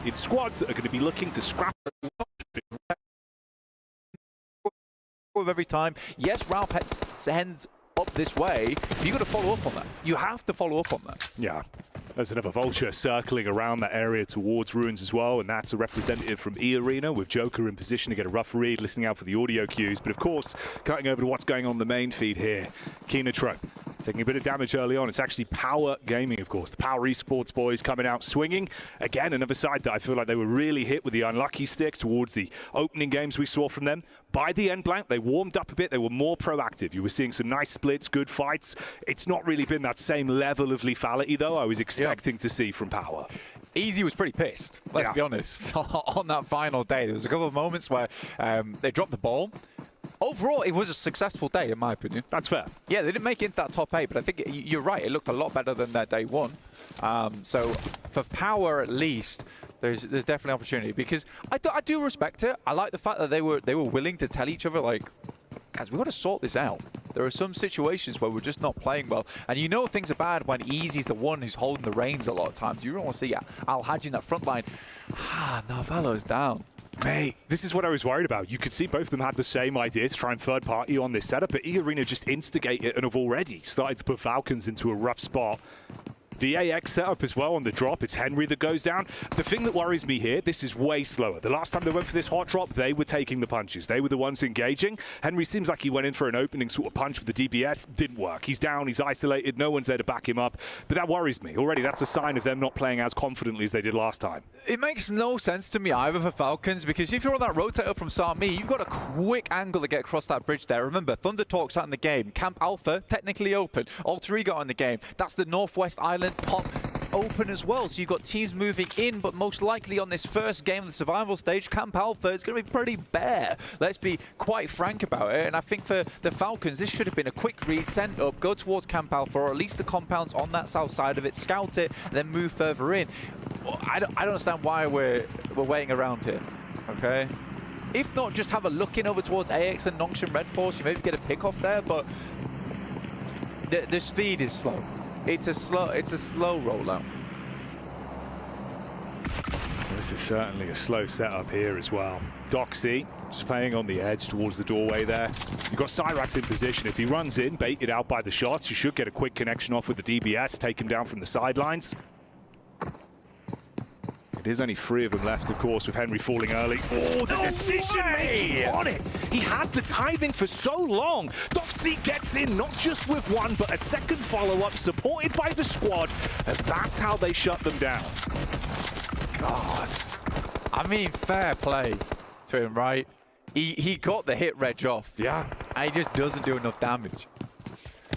in squads that are going to be looking to scrap every time. Yes, Ralph sends up this way, but you've got to follow up on that. You have to follow up on that. Yeah. There's another vulture circling around that area towards Ruins as well, and that's a representative from E Arena with Joker in position to get a rough read, listening out for the audio cues. But of course, cutting over to what's going on the main feed here, Kinetro taking a bit of damage early on. It's actually Power Gaming, of course. The Power Esports boys coming out swinging. Again, another side that I feel like they were really hit with the unlucky stick towards the opening games we saw from them. By the end blank, they warmed up a bit. They were more proactive. You were seeing some nice splits, good fights. It's not really been that same level of lethality, though, I was expecting to see from Power. Easy was pretty pissed, let's be honest, on that final day. There was a couple of moments where they dropped the ball. Overall, it was a successful day, in my opinion. That's fair. Yeah, they didn't make it into that top 8, but I think you're right. It looked a lot better than that day 1. So for Power, at least, there's definitely opportunity, because I do respect it. I like the fact that they were willing to tell each other, like, guys, we've got to sort this out. There are some situations where we're just not playing well. And you know things are bad when Easy's the one who's holding the reins a lot of times. You don't want to see Al-Hadji in that front line. Narvalo's down. Mate, this is what I was worried about. You could see both of them had the same idea to try and third party on this setup, but E-Arena just instigate it and have already started to put Falcons into a rough spot. The AX setup as well on the drop, it's Henry that goes down. The thing that worries me here, this is way slower. The last time they went for this hot drop, they were taking the punches. They were the ones engaging. Henry seems like he went in for an opening sort of punch with the DBS. Didn't work. He's down, he's isolated, no one's there to back him up. But that worries me. Already, that's a sign of them not playing as confidently as they did last time. It makes no sense to me either for Falcons, because if you're on that rotator from Sami, you've got a quick angle to get across that bridge there. Remember, Thunder Talk's out in the game. Camp Alpha, technically open. Alter Ego in the game. That's the Northwest Island pop open as well, so you've got teams moving in, but most likely on this first game of the survival stage, Camp Alpha is going to be pretty bare. Let's be quite frank about it, and I think for the Falcons, this should have been a quick read, send up, go towards Camp Alpha, or at least the compounds on that south side of it, scout it, and then move further in. I don't understand why we're waiting around here, okay? If not, just have a look in over towards AX and Nongshan Red Force, you maybe get a pick off there, but the speed is slow. It's a slow rollout. This is certainly a slow setup here as well. Doxy just playing on the edge towards the doorway there. You've got Cyrax in position. If he runs in, baited out by the shots, you should get a quick connection off with the DBS, take him down from the sidelines. There's only 3 of them left, of course, with Henry falling early. Oh, the decision-making on it! He had the timing for so long. Doxy gets in, not just with one, but a second follow-up supported by the squad, and that's how they shut them down. God. I mean, fair play to him, right? He got the hit reg off. Yeah. And he just doesn't do enough damage.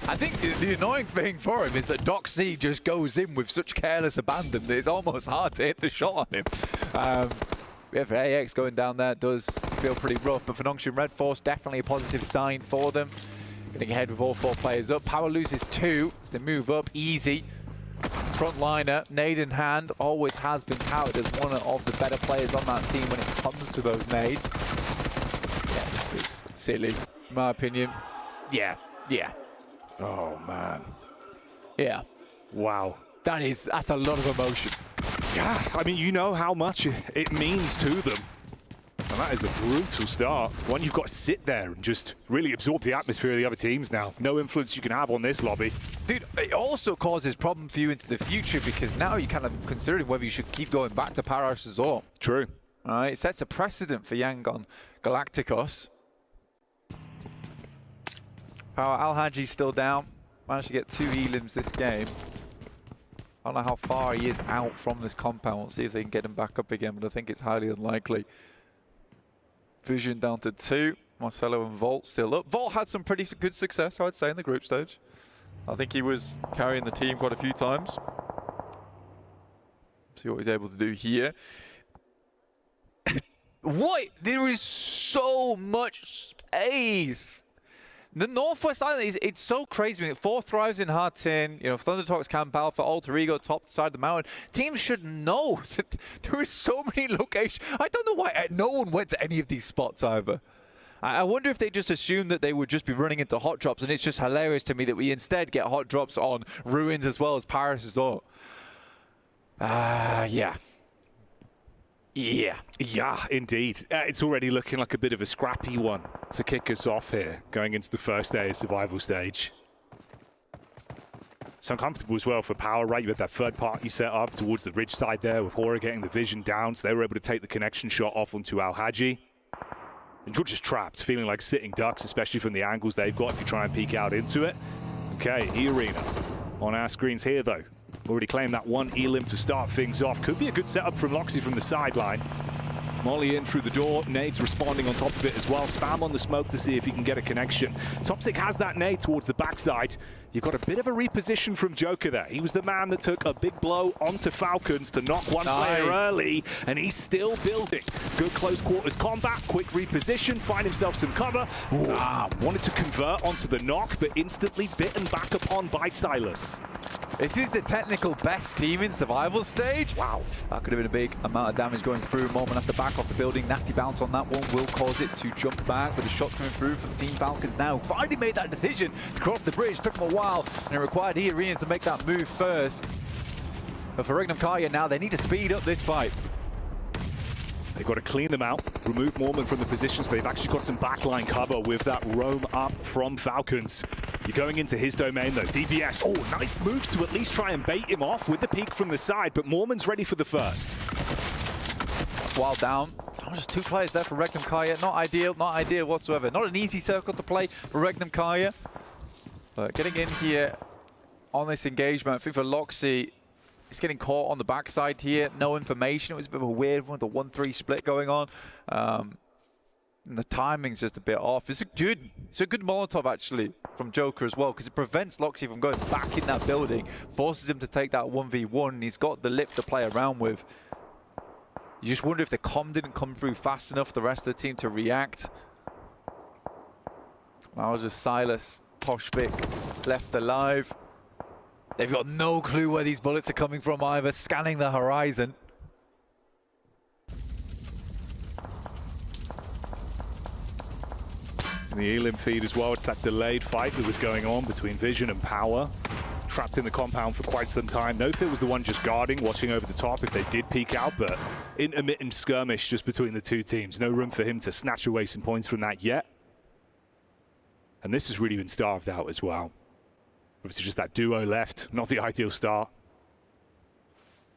I think the annoying thing for him is that Doxy just goes in with such careless abandon that it's almost hard to hit the shot on him. If AX going down there does feel pretty rough, but for Nongshan Red Force, definitely a positive sign for them. Getting ahead with all 4 players up. Power loses 2 as they move up. Easy. Frontliner, nade in hand, always has been touted as one of the better players on that team when it comes to those nades. Yeah, this was silly, in my opinion. Yeah. Oh, man. Yeah. Wow. That's a lot of emotion. Yeah, I mean, you know how much it means to them. And that is a brutal start. One, you've got to sit there and just really absorb the atmosphere of the other teams now. No influence you can have on this lobby. Dude, it also causes problem for you into the future, because now you're kind of considering whether you should keep going back to Paradise Resort. True. All right, it sets a precedent for Yangon Galacticos. Power Al-Hadji's still down. Managed to get 2 elims this game. I don't know how far he is out from this compound. We'll see if they can get him back up again, but I think it's highly unlikely. Vision down to 2. Marcelo and Volt still up. Volt had some pretty good success, I would say, in the group stage. I think he was carrying the team quite a few times. See what he's able to do here. What? There is so much space. The Northwest Island, it's so crazy. 4 thrives in hard tin. You know, Thunder Talks, Camp Alpha, Alter Ego, top side of the mountain. Teams should know that there is so many locations. I don't know why no one went to any of these spots either. I wonder if they just assumed that they would just be running into hot drops, and it's just hilarious to me that we instead get hot drops on Ruins as well as Paris Resort. Yeah. Yeah. Yeah, indeed. It's already looking like a bit of a scrappy one to kick us off here, going into the first day of survival stage. It's uncomfortable as well for Power, right? You had that third party set up towards the ridge side there with Hora getting the vision down, so they were able to take the connection shot off onto Al-Haji. And you're just trapped, feeling like sitting ducks, especially from the angles they've got if you try and peek out into it. Okay, E-Arena on our screens here, though. Already claimed that one elim to start things off. Could be a good setup from Loxy from the sideline. Molly in through the door. Nade's responding on top of it as well. Spam on the smoke to see if he can get a connection. Toxic has that nade towards the backside. You've got a bit of a reposition from Joker there. He was the man that took a big blow onto Falcons to knock one player early, and he's still building. Good close quarters combat, quick reposition, find himself some cover. Wanted to convert onto the knock, but instantly bitten back upon by Silas. This is the technical best team in survival stage. Wow, that could have been a big amount of damage going through. Moment has to back off the building. Nasty bounce on that one will cause it to jump back, with the shots coming through from Team Falcons now. Finally made that decision to cross the bridge. Took them a while, and it required E-Arena to make that move first. But for Regnum Karya now, they need to speed up this fight. They've got to clean them out, remove Mormon from the position, so they've actually got some backline cover with that roam up from Falcons. You're going into his domain, though. DBS, nice moves to at least try and bait him off with the peek from the side, but Mormon's ready for the first. While down, just two players there for Regnum Karya. Not ideal whatsoever. Not an easy circle to play for Regnum Karya. But getting in here on this engagement, I think for Loxy, he's getting caught on the backside here. No information. It was a bit of a weird one, the 1-3 split going on. And the timing's just a bit off. It's a good Molotov, actually, from Joker as well, because it prevents Loxy from going back in that building, forces him to take that 1v1, and he's got the lip to play around with. You just wonder if the comm didn't come through fast enough for the rest of the team to react. That was just Silas. Poshpik left alive. They've got no clue where these bullets are coming from either, scanning the horizon. And the elim feed as well, it's that delayed fight that was going on between Vision and Power. Trapped in the compound for quite some time. No-Fit was the one just guarding, watching over the top if they did peek out, but intermittent skirmish just between the two teams. No room for him to snatch away some points from that yet. And this has really been starved out as well. Obviously just that duo left, not the ideal start.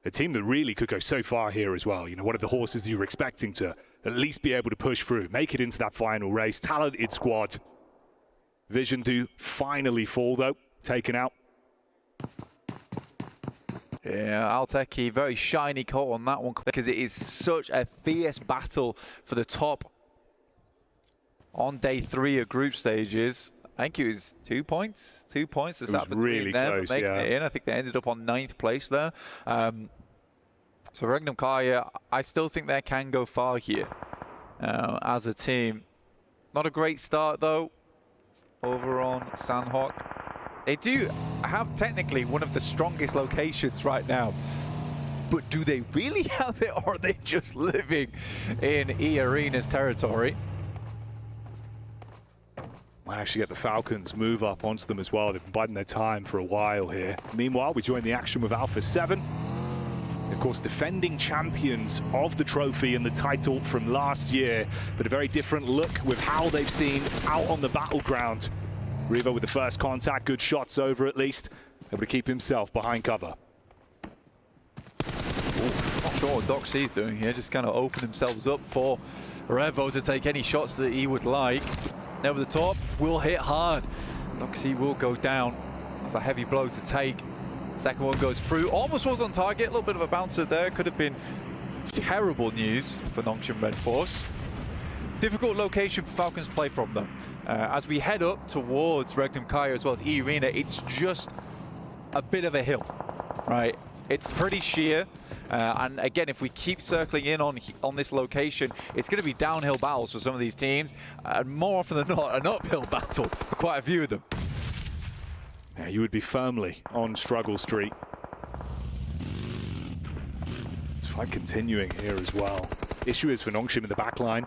A team that really could go so far here as well. You know, one of the horses that you were expecting to at least be able to push through, make it into that final race. Talented squad. Vision do finally fall though, taken out. Yeah, Alteki, very shiny coat on that one, because it is such a fierce battle for the top on day 3 of group stages. I think it was 2 points. 2 points to start between really them, close, making yeah. it in. I think they ended up on 9th place there. So Regnum Karya, I still think they can go far here as a team. Not a great start though over on Sandhawk. They do have technically one of the strongest locations right now. But do they really have it, or are they just living in E-Arena's territory? Might actually get the Falcons move up onto them as well. They've been biding their time for a while here. Meanwhile, we join the action with Alpha 7. Of course, defending champions of the trophy and the title from last year, but a very different look with how they've seen out on the battleground. Revo with the first contact, good shots over at least. Able to keep himself behind cover. Not sure what Doc C's doing here, just kind of open themselves up for Revo to take any shots that he would like. Over the top, will hit hard. Doc C will go down. That's a heavy blow to take. Second one goes through, almost was on target, a little bit of a bouncer there. Could have been terrible news for Nongshim Red Force. Difficult location for Falcons play from them. As we head up towards Regnum Karya as well as E-Arena, it's just a bit of a hill, right? It's pretty sheer, and again, if we keep circling in on this location, it's going to be downhill battles for some of these teams, and more often than not, an uphill battle for quite a few of them. Yeah, you would be firmly on struggle street. This fight continuing here as well. Issue is for Nongshim in the back line.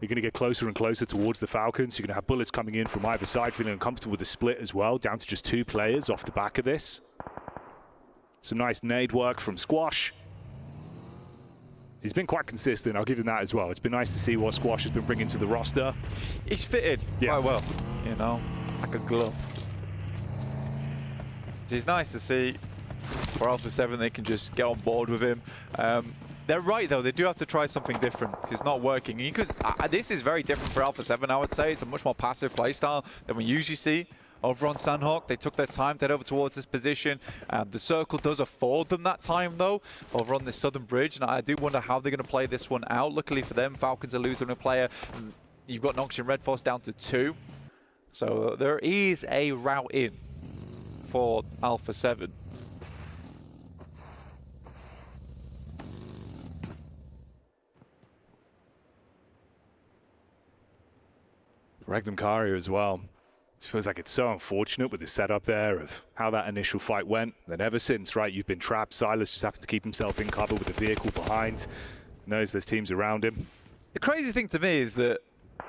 You're going to get closer and closer towards the Falcons. You're going to have bullets coming in from either side, feeling uncomfortable with the split as well, down to just 2 players off the back of this. Some nice nade work from Squash. He's been quite consistent, I'll give him that as well. It's been nice to see what Squash has been bringing to the roster. He's fitted quite well, you know, like a glove. It's nice to see for Alpha 7 they can just get on board with him. They're right though, they do have to try something different because it's not working. You could, this is very different for Alpha 7, I would say. It's a much more passive playstyle than we usually see over on Sandhawk. They took their time to head over towards this position. The circle does afford them that time though, over on this southern bridge, and I do wonder how they're going to play this one out. Luckily for them, Falcons are losing a player. You've got Noxian Red Force down to 2. So there is a route in for Alpha 7. Regnum Karia as well. It feels like it's so unfortunate with the setup there of how that initial fight went. Then ever since, right, you've been trapped. Silas just having to keep himself in cover with the vehicle behind. Knows there's teams around him. The crazy thing to me is that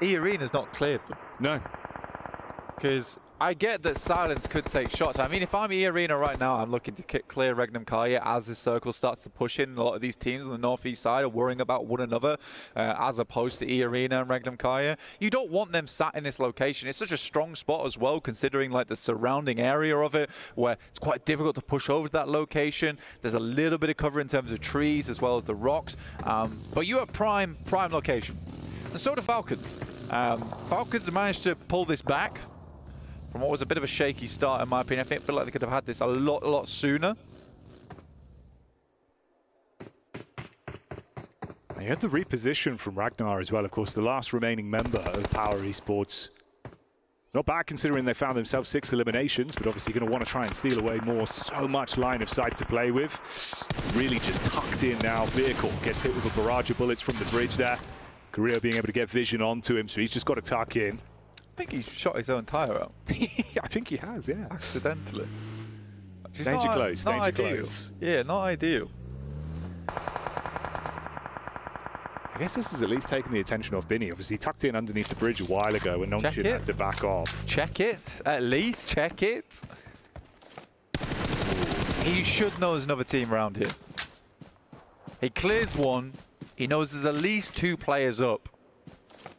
E-Arena's not cleared them. No. Because I get that Silence could take shots. I mean, if I'm E-Arena right now, I'm looking to clear Regnum Kalia as this circle starts to push in. A lot of these teams on the northeast side are worrying about one another as opposed to E-Arena and Regnum Kalia. You don't want them sat in this location. It's such a strong spot as well, considering like the surrounding area of it, where it's quite difficult to push over to that location. There's a little bit of cover in terms of trees as well as the rocks. But you have prime location. And so do Falcons. Falcons managed to pull this back from what was a bit of a shaky start, in my opinion. I feel like they could have had this a lot sooner. You had the reposition from Ragnar as well, of course, the last remaining member of Power Esports. Not bad considering they found themselves 6 eliminations, but obviously going to want to try and steal away more. So much line of sight to play with. Really just tucked in now. Vehicle gets hit with a barrage of bullets from the bridge there. Carrillo being able to get vision onto him, so he's just got to tuck in. I think he shot his own tyre out. I think he has, yeah. Accidentally. Danger close, danger close. Yeah, not ideal. I guess this has at least taken the attention off Binny. Obviously, he tucked in underneath the bridge a while ago when Nongshin had to back off. Check it. At least check it. He should know there's another team around here. He clears one. He knows there's at least 2 players up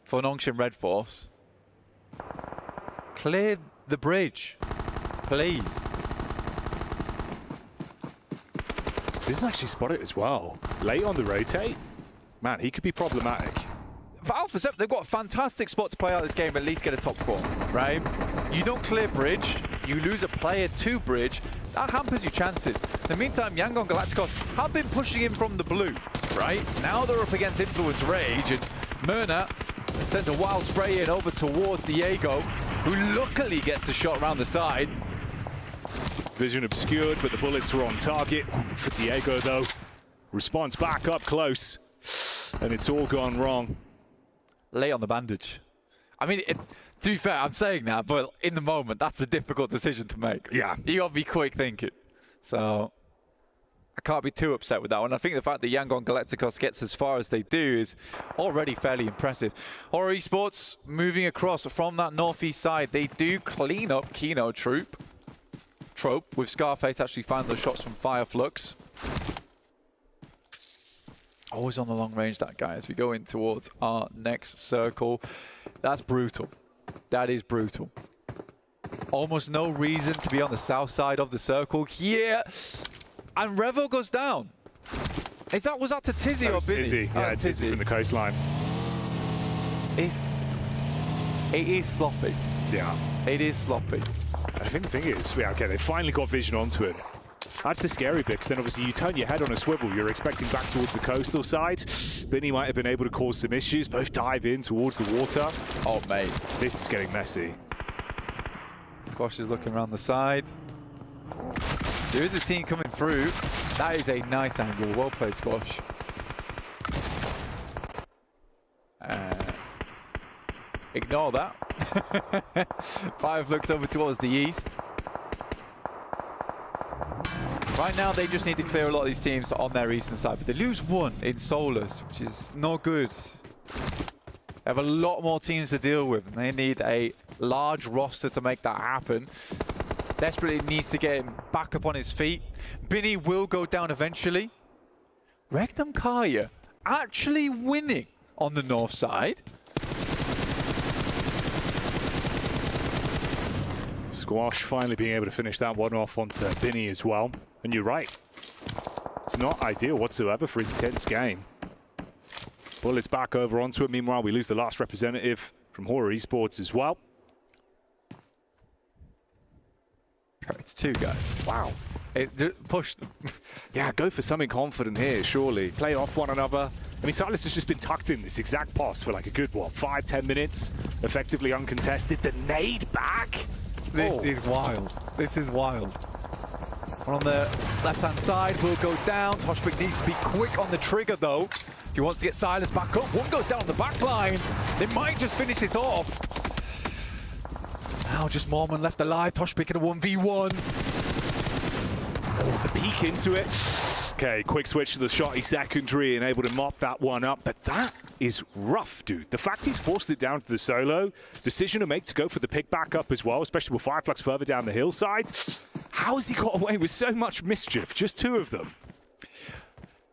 for Nongshin Red Force. Clear the bridge, please. This is actually spotted as well. Late on the rotate. Man, he could be problematic. For Alpha 7, they've got a fantastic spot to play out this game, at least get a top 4, right? You don't clear bridge, you lose a player to bridge, that hampers your chances. In the meantime, Yangon Galacticos have been pushing in from the blue, right? Now they're up against Influence Rage, and Myrna sends a wild spray in over towards Diego, who luckily gets the shot around the side. Vision obscured, but the bullets were on target. For Diego, though, response back up close, and it's all gone wrong. Lay on the bandage. I mean, to be fair, I'm saying that, but in the moment, that's a difficult decision to make. Yeah. You got to be quick thinking. So I can't be too upset with that one. I think the fact that Yangon Galacticos gets as far as they do is already fairly impressive. Horror Esports moving across from that northeast side. They do clean up Kino Trope with Scarface actually finding those shots from Fireflux. Always on the long range, that guy, as we go in towards our next circle. That's brutal. That is brutal. Almost no reason to be on the south side of the circle. Yeah. And Revo goes down. Was that to Tizzy or Binny? Tizzy. Yeah, Tizzy from the coastline. It is sloppy. Yeah. It is sloppy. I think the thing is, yeah, okay, they finally got vision onto it. That's the scary bit, because then obviously you turn your head on a swivel, you're expecting back towards the coastal side. Binny might have been able to cause some issues. Both dive in towards the water. Oh, mate. This is getting messy. Squash is looking around the side. There is a team coming through. That is a nice angle. Well played, Squash. Ignore that. Five looks over towards the east. Right now, they just need to clear a lot of these teams on their eastern side, but they lose one in Solus, which is not good. They have a lot more teams to deal with, and they need a large roster to make that happen. Desperately needs to get him back up on his feet. Binny will go down eventually. Regnum Kaya actually winning on the north side. Squash finally being able to finish that one off onto Binny as well. And you're right. It's not ideal whatsoever for an intense game. Bullets back over onto it. Meanwhile, we lose the last representative from Horror Esports as well. It's 2 guys. Wow. Push them. Yeah, go for something confident here, surely. Play off one another. I mean, Silas has just been tucked in this exact pos for like a good, what, 5-10 minutes? Effectively uncontested. The nade back. This is wild. This is wild. On the left-hand side, will go down. Toshbek needs to be quick on the trigger, though. If he wants to get Silas back up, one goes down the back lines. They might just finish this off. Now just Mormon left alive. Toshbek in a 1v1. Oh, the peek into it. Okay, quick switch to the shotty secondary and able to mop that one up. But that is rough, dude. The fact he's forced it down to the solo, decision to make to go for the pick back up as well, especially with Fireflux further down the hillside. How has he got away with so much mischief? Just 2 of them.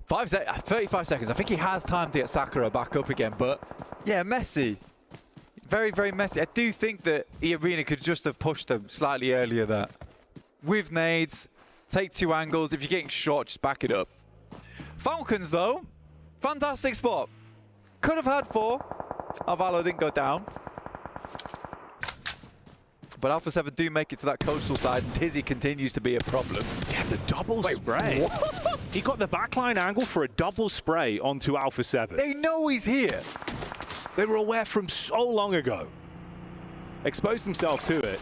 35 seconds. I think he has time to get Sakura back up again, but yeah, messy. Very, very messy. I do think that E-Arena could just have pushed them slightly earlier there. With nades, take 2 angles. If you're getting shot, just back it up. Falcons, though, fantastic spot. Could have had 4. Alvaro didn't go down. But Alpha 7 do make it to that coastal side, and Tizzy continues to be a problem. Yeah, the double spray. He got the backline angle for a double spray onto Alpha 7. They know he's here. They were aware from so long ago. Exposed themselves to it.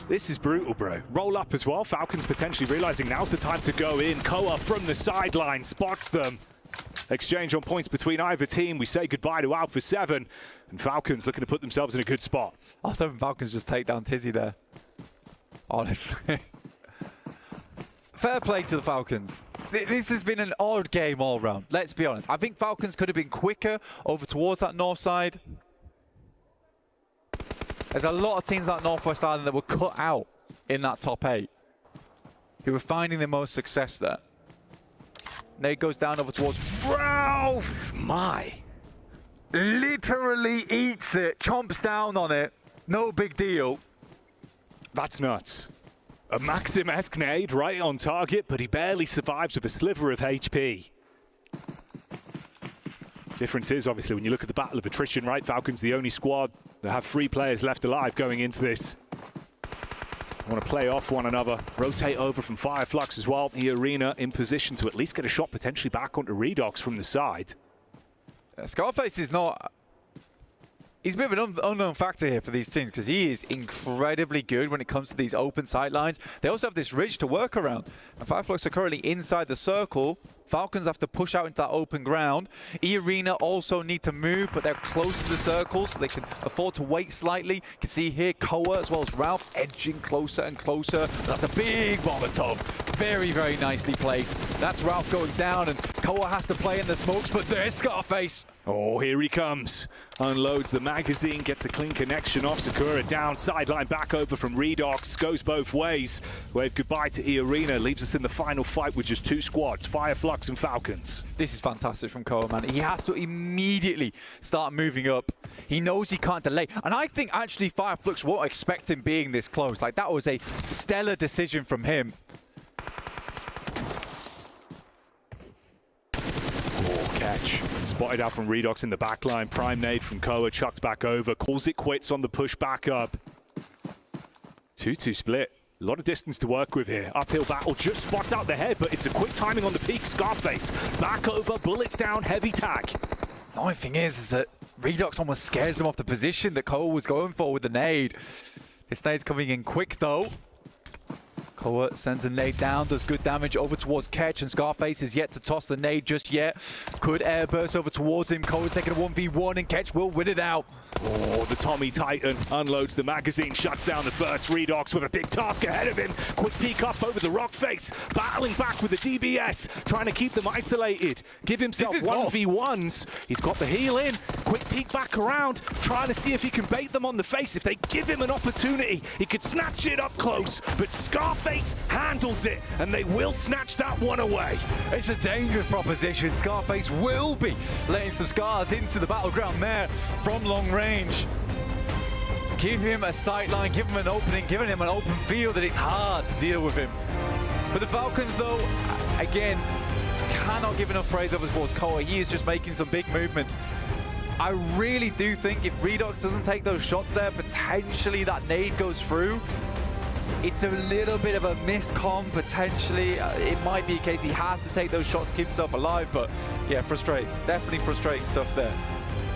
This is brutal, bro. Roll up as well. Falcons potentially realizing now's the time to go in. Koa from the sideline spots them. Exchange on points between either team. We say goodbye to Alpha 7. And Falcons looking to put themselves in a good spot. I was hoping Falcons just take down Tizzy there. Honestly. Fair play to the Falcons. This has been an odd game all round. Let's be honest. I think Falcons could have been quicker over towards that north side. There's a lot of teams on that Northwest Island that were cut out in that top 8. Who were finding the most success there. Nade goes down over towards Ralph. My. Literally eats it, chomps down on it. No big deal. That's nuts. A Maxim-esque nade right on target, but he barely survives with a sliver of HP. Difference is, obviously, when you look at the battle of attrition, right? Falcons the only squad that have 3 players left alive going into this. Want to play off one another, rotate over from Fireflux as well. E-Arena in position to at least get a shot potentially back onto Redox from the side. Scarface is not... He's a bit of an unknown factor here for these teams because he is incredibly good when it comes to these open sight lines. They also have this ridge to work around. And Fireflux are currently inside the circle. Falcons have to push out into that open ground. E-Arena also need to move, but they're close to the circle, so they can afford to wait slightly. You can see here Koa as well as Ralph edging closer and closer. That's a big Molotov. Very, very nicely placed. That's Ralph going down, and Koa has to play in the smokes, but there's Scarface. Oh, here he comes. Unloads the magazine, gets a clean connection off. Sakura down, sideline back over from Redox. Goes both ways. Wave goodbye to E-Arena. Leaves us in the final fight with just 2 squads, Fireflux and Falcons. This is fantastic from Koa, man. He has to immediately start moving up. He knows he can't delay. And I think actually Fireflux won't expect him being this close. Like, that was a stellar decision from him. Catch. Spotted out from Redox in the backline. Prime nade from Koa, chucked back over. Calls it quits on the push back up. 2-2 split. A lot of distance to work with here. Uphill battle, just spots out the head, but it's a quick timing on the peak. Scarface, back over, bullets down, heavy tag. The only thing is that Redox almost scares him off the position that Koa was going for with the nade. This nade's coming in quick though. Koa sends a nade down, does good damage over towards Ketch, and Scarface is yet to toss the nade just yet. Could airburst over towards him. Koa's taking a 1v1, and Ketch will win it out. Oh, the Tommy Titan unloads the magazine, shuts down the first. Redox with a big task ahead of him. Quick peek up over the rock face, battling back with the DBS, trying to keep them isolated. Give himself 1v1s. He's got the heal in. Quick peek back around, trying to see if he can bait them on the face. If they give him an opportunity, he could snatch it up close. But Scarface Scarface handles it, and they will snatch that one away. It's a dangerous proposition. Scarface will be letting some scars into the battleground there from long range. Give him a sight line, give him an opening, giving him an open field, and it's hard to deal with him. For the Falcons, though, again, cannot give enough praise over towards Koa. He is just making some big movements. I really do think if Redox doesn't take those shots there, potentially that nade goes through. It's a little bit of a miscom, potentially. It might be a case he has to take those shots to keep himself alive, but yeah, frustrating. Definitely frustrating stuff there.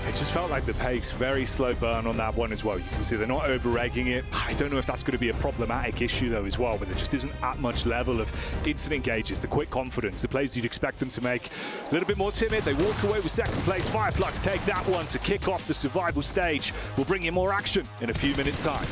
It just felt like the pace, very slow burn on that one as well. You can see they're not over-egging it. I don't know if that's going to be a problematic issue though as well, but there just isn't that much level of instant engages, the quick confidence, the plays you'd expect them to make. A little bit more timid, they walk away with second place. Fireflux take that one to kick off the survival stage. We'll bring you more action in a few minutes' time.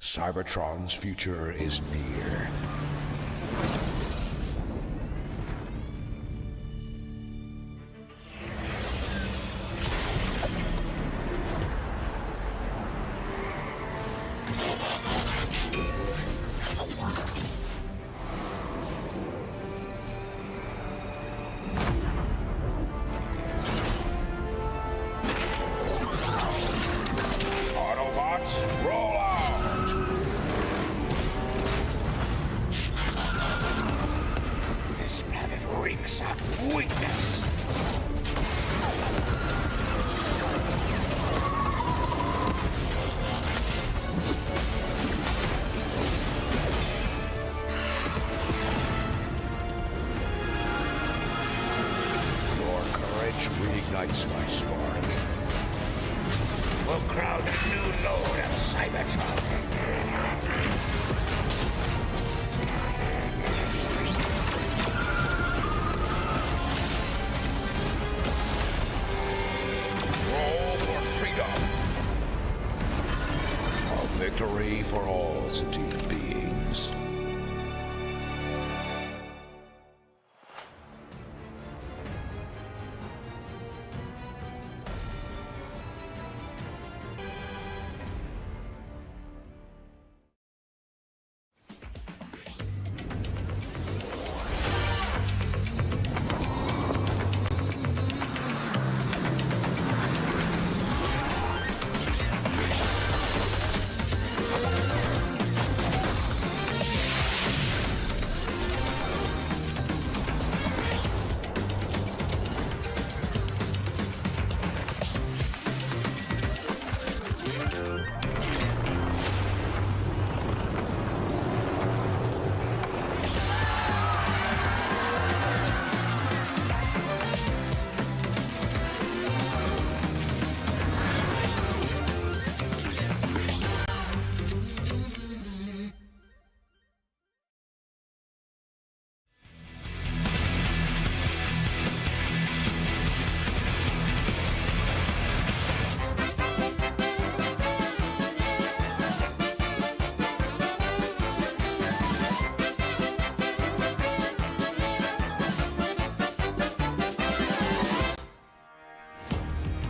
Cybertron's future is near. Autobots, roll out! This planet reeks of weakness. Your courage reignites my spark. We'll crowd a new load of Cybertron. Roll for freedom. A victory for all sentient beings.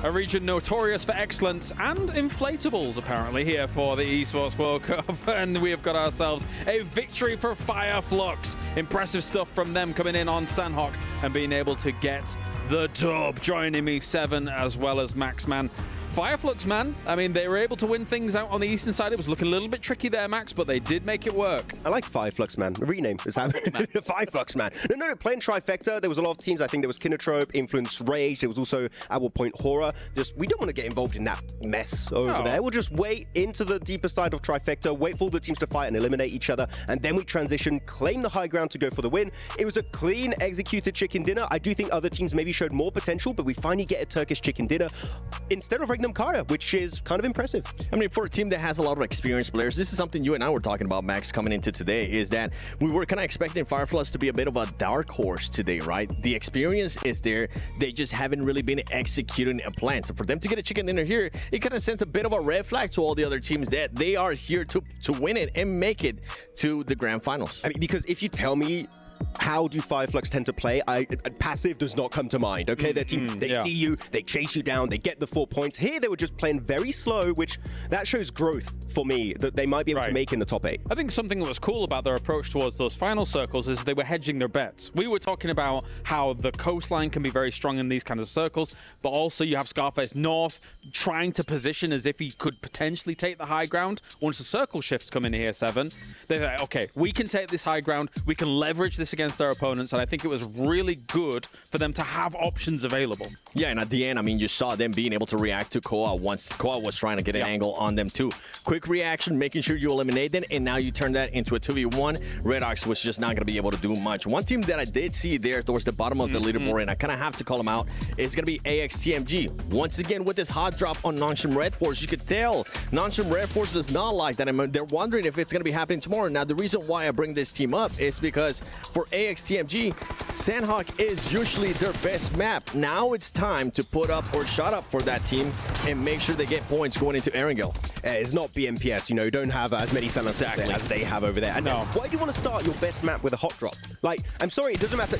A region notorious for excellence and inflatables, apparently, here for the Esports World Cup. And we have got ourselves a victory for Fireflux. Impressive stuff from them coming in on Sandhawk and being able to get the dub. Joining me, Seven, as well as Maxman. Fireflux, man, I mean, they were able to win things out on the eastern side. It was looking a little bit tricky there, Max, but they did make it work. I like Fireflux, man. Rename is happening. Fireflux, man. No, playing Trifecta. There was a lot of teams. I think there was Kinotrope, Influence Rage. There was also Our Point Horror. We don't want to get involved in that mess over there. We'll just wait into the deeper side of Trifecta, wait for all the teams to fight and eliminate each other, and then we transition, claim the high ground to go for the win. It was a clean, executed chicken dinner. I do think other teams maybe showed more potential, but we finally get a Turkish chicken dinner instead of Regnum Kara, which is kind of impressive. I mean, for a team that has a lot of experienced players, this is something you and I were talking about, Max, coming into today, is that we were kind of expecting Fireflux to be a bit of a dark horse today, right? The experience is there. They just haven't really been executing a plan. So for them to get a chicken dinner here, it kind of sends a bit of a red flag to all the other teams that they are here to win it and make it to the grand finals. I mean, because if you tell me how do Fireflux tend to play, passive does not come to mind, okay? Their team, they see you, they chase you down, they get the 4 points. Here, they were just playing very slow, which that shows growth for me, that they might be able to make in the top 8. I think something that was cool about their approach towards those final circles is they were hedging their bets. We were talking about how the coastline can be very strong in these kinds of circles, but also you have Scarface North trying to position as if he could potentially take the high ground. Once the circle shifts come in here, Seven, they're like, okay, we can take this high ground, we can leverage this against our opponents, and I think it was really good for them to have options available. Yeah, and at the end, I mean, you saw them being able to react to Koa once Koa was trying to get an angle on them too. Quick reaction, making sure you eliminate them, and now you turn that into a 2v1. Red Ox was just not going to be able to do much. One team that I did see there towards the bottom of the leaderboard, and I kind of have to call them out, is going to be AXTMG. Once again, with this hot drop on Nonsham Red Force, you could tell Nonsham Red Force does not like that. I mean, they're wondering if it's going to be happening tomorrow. Now, the reason why I bring this team up is because for AXTMG, Sandhawk is usually their best map. Now it's time to put up or shut up for that team and make sure they get points going into Erangel. It's not BMPS, you don't have as many Sandhawks as they have over there. And why do you want to start your best map with a hot drop? Like, I'm sorry, it doesn't matter.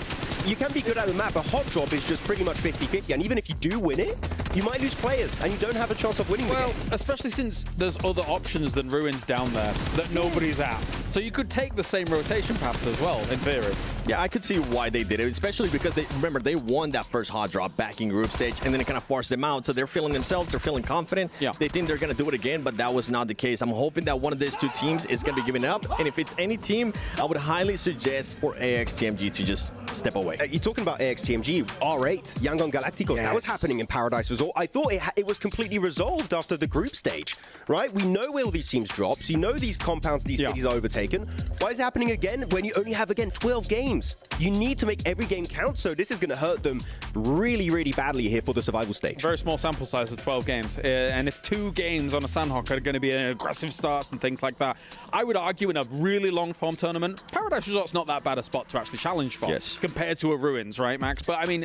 You can be good at the map, but hot drop is just pretty much 50-50, and even if you do win it, you might lose players, and you don't have a chance of winning the game. Especially since there's other options than Ruins down there that nobody's at. So you could take the same rotation paths as well, in theory. Yeah, I could see why they did it, especially because remember, they won that first hot drop back in group stage, and then it kind of forced them out. So they're feeling themselves, they're feeling confident. Yeah. They think they're going to do it again, but that was not the case. I'm hoping that one of these two teams is going to be giving up. And if it's any team, I would highly suggest for AXTMG to just step away. You're talking about AXTMG, R8, Yangon Galacticos. That was happening in Paradise Resort. I thought it was completely resolved after the group stage, right? We know where all these teams drop. So you know these compounds, these cities are overtaken. Why is it happening again when you only have, again, 12 games? You need to make every game count, so this is going to hurt them really, really badly here for the survival stage. Very small sample size of 12 games. And if 2 games on a Sandhawk are going to be an aggressive starts and things like that, I would argue in a really long form tournament, Paradise Resort's not that bad a spot to actually challenge for compared to a Ruins, right, Max? But I mean,